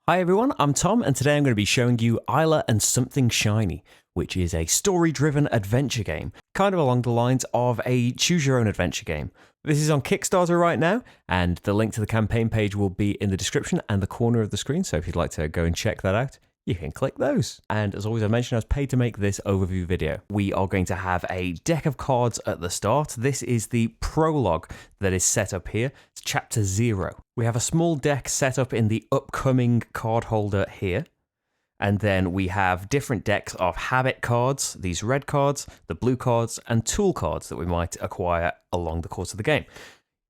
Hi everyone, I'm Tom, and today I'm going to be showing you Eila and Something Shiny, which is a story-driven adventure game, kind of along the lines of a choose-your-own-adventure game. This is on Kickstarter right now, and the link to the campaign page will be in the description and the corner of the screen, so if you'd like to go and check that out, you can click those. And as always, I mentioned I was paid to make this overview video. We are going to have a deck of cards at the start. This is the prologue that is set up here. It's chapter 0. We have a small deck set up in the upcoming card holder here. And then we have different decks of habit cards, these red cards, the blue cards, and tool cards that we might acquire along the course of the game.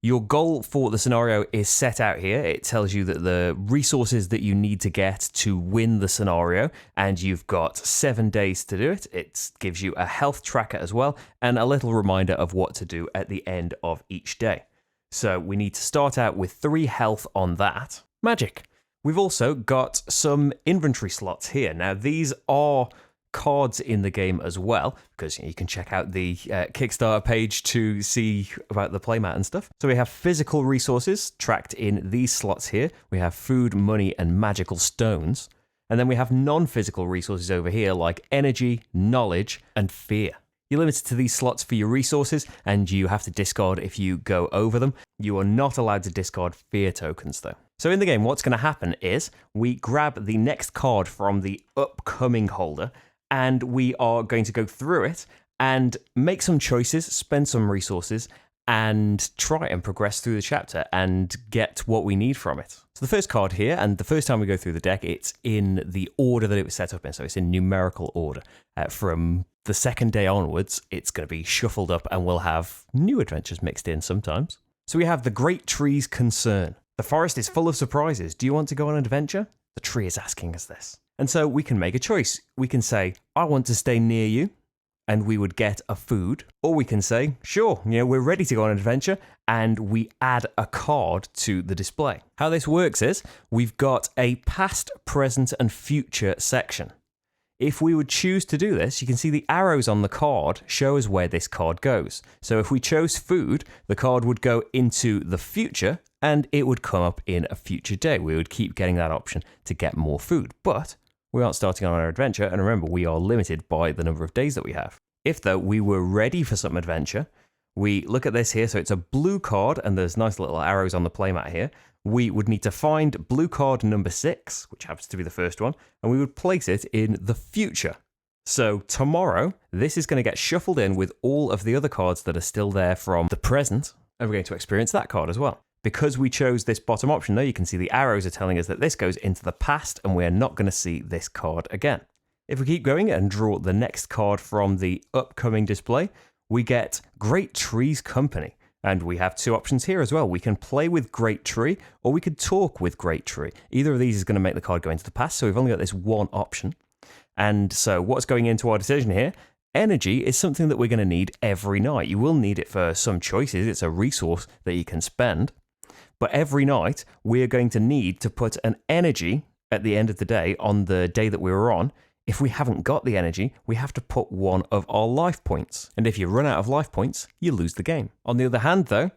Your goal for the scenario is set out here. It tells you that the resources that you need to get to win the scenario, and you've got 7 days to do it. It gives you a health tracker as well, and a little reminder of what to do at the end of each day. So we need to start out with 3 health on that. Magic. We've also got some inventory slots here. Now, these are cards in the game as well, because you can check out the Kickstarter page to see about the playmat and stuff. So we have physical resources tracked in these slots here. We have food, money, and magical stones. And then we have non-physical resources over here like energy, knowledge, and fear. You're limited to these slots for your resources, and you have to discard if you go over them. You are not allowed to discard fear tokens, though. So in the game, what's going to happen is we grab the next card from the upcoming holder, and we are going to go through it and make some choices, spend some resources, and try and progress through the chapter and get what we need from it. So the first card here, and the first time we go through the deck, it's in the order that it was set up in, so it's in numerical order. From the second day onwards, it's going to be shuffled up and we'll have new adventures mixed in sometimes. So we have the Great Tree's Concern. The forest is full of surprises. Do you want to go on an adventure? The tree is asking us this. And so we can make a choice. We can say, I want to stay near you, and we would get a food. Or we can say, sure, we're ready to go on an adventure, and we add a card to the display. How this works is, we've got a past, present, and future section. If we would choose to do this, you can see the arrows on the card show us where this card goes. So if we chose food, the card would go into the future, and it would come up in a future day. We would keep getting that option to get more food. But we aren't starting on our adventure, and remember, we are limited by the number of days that we have. If, though, we were ready for some adventure, we look at this here, so it's a blue card, and there's nice little arrows on the playmat here. We would need to find blue card number 6, which happens to be the first one, and we would place it in the future. So tomorrow, this is going to get shuffled in with all of the other cards that are still there from the present, and we're going to experience that card as well. Because we chose this bottom option, though, you can see the arrows are telling us that this goes into the past, and we're not going to see this card again. If we keep going and draw the next card from the upcoming display, we get Great Tree's Company. And we have 2 options here as well. We can play with Great Tree, or we could talk with Great Tree. Either of these is going to make the card go into the past, so we've only got this one option. And so what's going into our decision here? Energy is something that we're going to need every night. You will need it for some choices. It's a resource that you can spend. But every night, we're going to need to put an energy at the end of the day on the day that we were on. If we haven't got the energy, we have to put one of our life points. And if you run out of life points, you lose the game. On the other hand, though,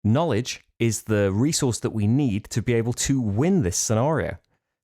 knowledge is the resource that we need to be able to win this scenario.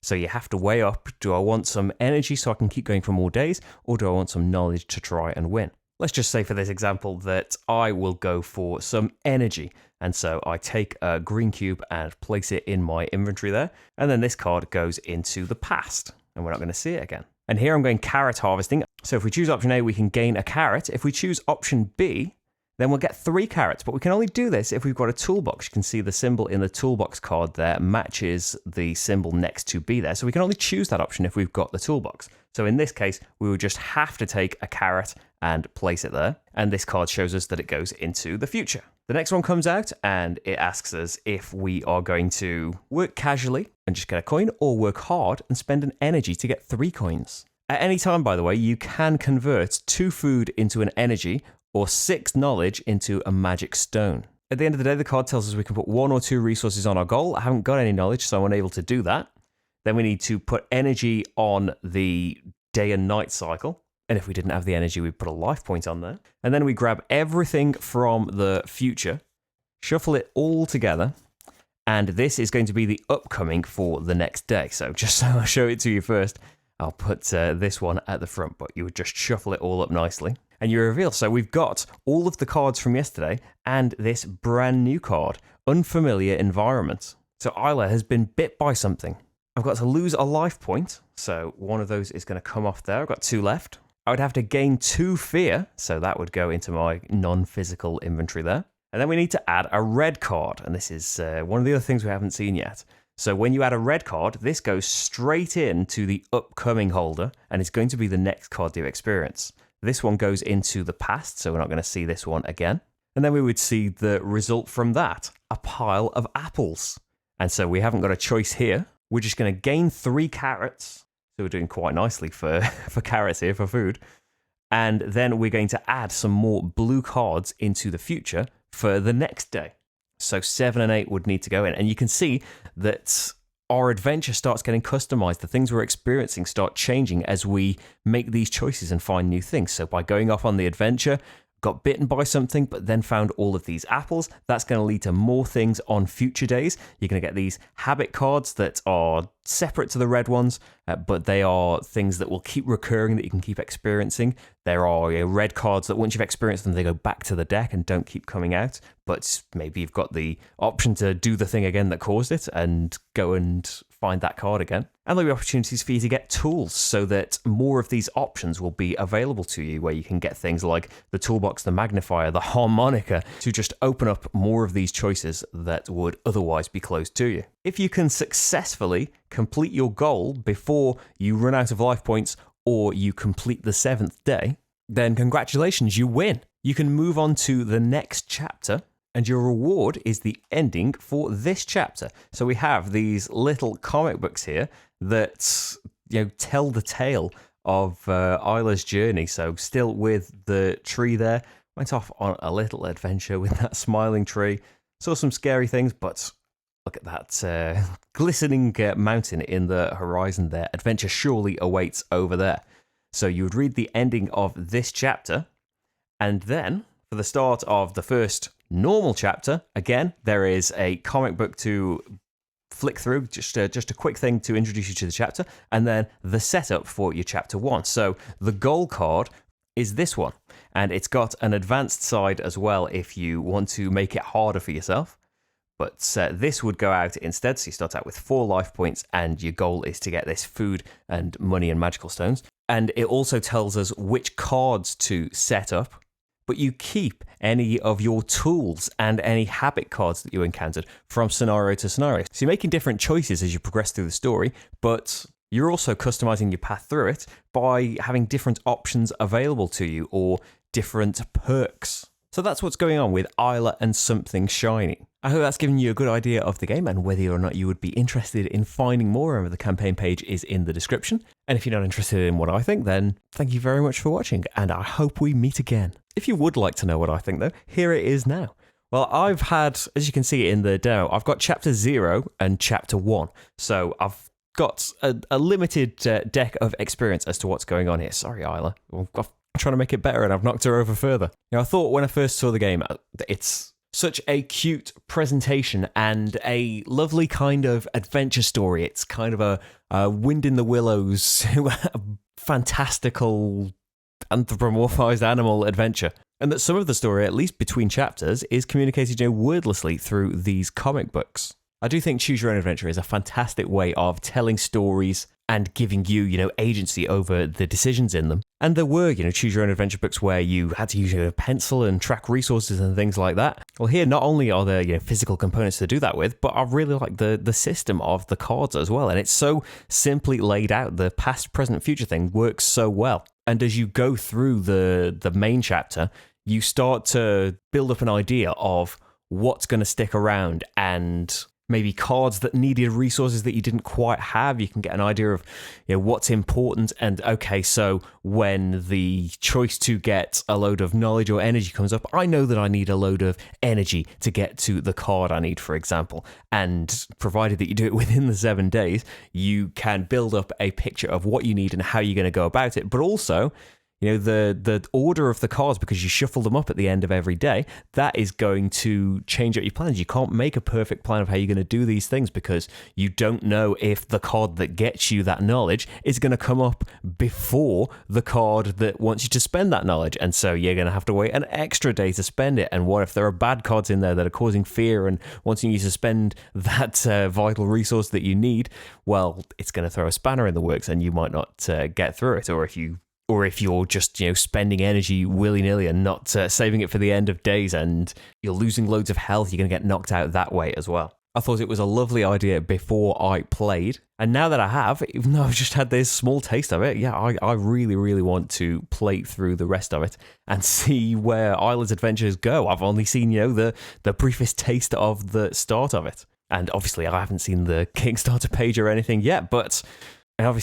So you have to weigh up, do I want some energy so I can keep going for more days, or do I want some knowledge to try and win? Let's just say for this example that I will go for some energy. And so I take a green cube and place it in my inventory there. And then this card goes into the past, and we're not going to see it again. And here I'm going carrot harvesting. So if we choose option A, we can gain a carrot. If we choose option B, then we'll get 3 carrots. But we can only do this if we've got a toolbox. You can see the symbol in the toolbox card there matches the symbol next to B there. So we can only choose that option if we've got the toolbox. So in this case, we would just have to take a carrot and place it there. And this card shows us that it goes into the future. The next one comes out and it asks us if we are going to work casually and just get a coin, or work hard and spend an energy to get 3 coins. At any time, by the way, you can convert 2 food into an energy, or 6 knowledge into a magic stone. At the end of the day, the card tells us we can put 1 or 2 resources on our goal. I haven't got any knowledge, so I'm unable to do that. Then we need to put energy on the day and night cycle. And if we didn't have the energy, we'd put a life point on there. And then we grab everything from the future, shuffle it all together, And this is going to be the upcoming for the next day. So just so I'll show it to you first, I'll put this one at the front, but you would just shuffle it all up nicely. And you reveal, so we've got all of the cards from yesterday and this brand new card, Unfamiliar Environment. So Eila has been bit by something. I've got to lose a life point, so one of those is going to come off there. I've got 2 left. I would have to gain 2 fear, so that would go into my non-physical inventory there. And then we need to add a red card, and this is one of the other things we haven't seen yet. So when you add a red card, this goes straight into the upcoming holder, and it's going to be the next card you experience. This one goes into the past, so we're not going to see this one again. And then we would see the result from that, a pile of apples. And so we haven't got a choice here. We're just going to gain 3 carrots. So we're doing quite nicely for carrots here, for food. And then we're going to add some more blue cards into the future for the next day. So 7 and 8 would need to go in. And you can see that our adventure starts getting customized. The things we're experiencing start changing as we make these choices and find new things. So by going off on the adventure, got bitten by something, but then found all of these apples, that's going to lead to more things on future days. You're going to get these habit cards that are separate to the red ones, but they are things that will keep recurring, that you can keep experiencing. There are red cards that once you've experienced them, they go back to the deck and don't keep coming out, but maybe you've got the option to do the thing again that caused it and go and find that card again. And there'll be opportunities for you to get tools so that more of these options will be available to you, where you can get things like the toolbox, the magnifier, the harmonica, to just open up more of these choices that would otherwise be closed to you. If you can successfully complete your goal before you run out of life points or you complete the 7th day, then congratulations, you win. You can move on to the next chapter, and your reward is the ending for this chapter. So we have these little comic books here that tell the tale of Eila's journey. So still with the tree there, went off on a little adventure with that smiling tree, saw some scary things, but look at that glistening mountain in the horizon there. Adventure surely awaits over there. So you would read the ending of this chapter, and then for the start of the first normal chapter, again, there is a comic book to flick through, just a quick thing to introduce you to the chapter, and then the setup for your chapter 1. So the goal card is this one, and it's got an advanced side as well if you want to make it harder for yourself. But this would go out instead, so you start out with 4 life points, and your goal is to get this food and money and magical stones. And it also tells us which cards to set up, but you keep any of your tools and any habit cards that you encountered from scenario to scenario. So you're making different choices as you progress through the story, but you're also customizing your path through it by having different options available to you or different perks. So that's what's going on with Eila and Something Shiny. I hope that's given you a good idea of the game and whether or not you would be interested in finding more. Remember, the campaign page is in the description. And if you're not interested in what I think, then thank you very much for watching, and I hope we meet again. If you would like to know what I think, though, here it is now. Well, I've had, as you can see in the demo, I've got Chapter 0 and Chapter 1. So I've got a limited deck of experience as to what's going on here. Sorry, Eila. I'm trying to make it better, and I've knocked her over further. I thought when I first saw the game, it's such a cute presentation and a lovely kind of adventure story. It's kind of a Wind in the Willows, fantastical anthropomorphized animal adventure. And that some of the story, at least between chapters, is communicated wordlessly through these comic books. I do think Choose Your Own Adventure is a fantastic way of telling stories and giving you, agency over the decisions in them. And there were, Choose Your Own Adventure books where you had to use a pencil and track resources and things like that. Well, here, not only are there, physical components to do that with, but I really like the system of the cards as well. And it's so simply laid out. The past, present, future thing works so well. And as you go through the main chapter, you start to build up an idea of what's going to stick around and maybe cards that needed resources that you didn't quite have. You can get an idea of what's important. And okay, so when the choice to get a load of knowledge or energy comes up, I know that I need a load of energy to get to the card I need, for example. And provided that you do it within the 7 days, you can build up a picture of what you need and how you're going to go about it. But also, the order of the cards, because you shuffle them up at the end of every day, that is going to change up your plans. You can't make a perfect plan of how you're going to do these things because you don't know if the card that gets you that knowledge is going to come up before the card that wants you to spend that knowledge. And so you're going to have to wait an extra day to spend it. And what if there are bad cards in there that are causing fear and wanting you to spend that vital resource that you need? Well, it's going to throw a spanner in the works and you might not get through it. Or if you're just, spending energy willy-nilly and not saving it for the end of days and you're losing loads of health, you're going to get knocked out that way as well. I thought it was a lovely idea before I played. And now that I have, even though I've just had this small taste of it, yeah, I really, really want to play through the rest of it and see where Isla's adventures go. I've only seen, the briefest taste of the start of it. And obviously I haven't seen the Kickstarter page or anything yet, but I haven't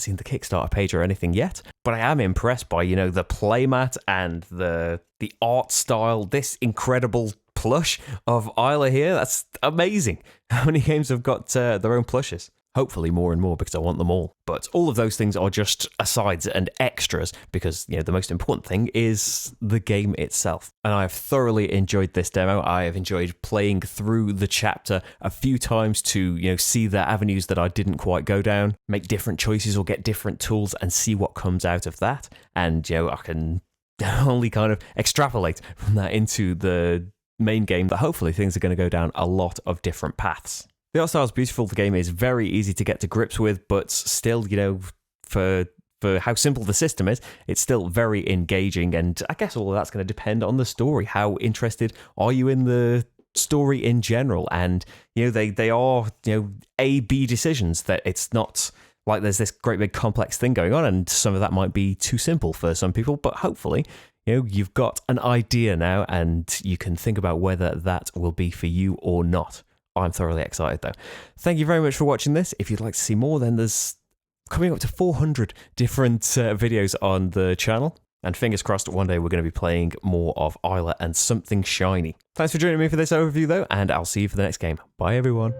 seen the Kickstarter page or anything yet, but I am impressed by, the playmat and the art style, this incredible plush of Isla here. That's amazing. How many games have got their own plushes? Hopefully more and more because I want them all. But all of those things are just asides and extras because, the most important thing is the game itself. And I've thoroughly enjoyed this demo. I have enjoyed playing through the chapter a few times to, see the avenues that I didn't quite go down, make different choices or get different tools and see what comes out of that. And, I can only kind of extrapolate from that into the main game that hopefully things are going to go down a lot of different paths. The art style is beautiful. The game is very easy to get to grips with, but still, for how simple the system is, it's still very engaging. And I guess all of that's going to depend on the story. How interested are you in the story in general? And, they are, A-B decisions, that it's not like there's this great big complex thing going on, and some of that might be too simple for some people, but hopefully, you've got an idea now and you can think about whether that will be for you or not. I'm thoroughly excited though. Thank you very much for watching this. If you'd like to see more, then there's coming up to 400 different videos on the channel. And fingers crossed, one day we're going to be playing more of Eila and Something Shiny. Thanks for joining me for this overview though, and I'll see you for the next game. Bye everyone.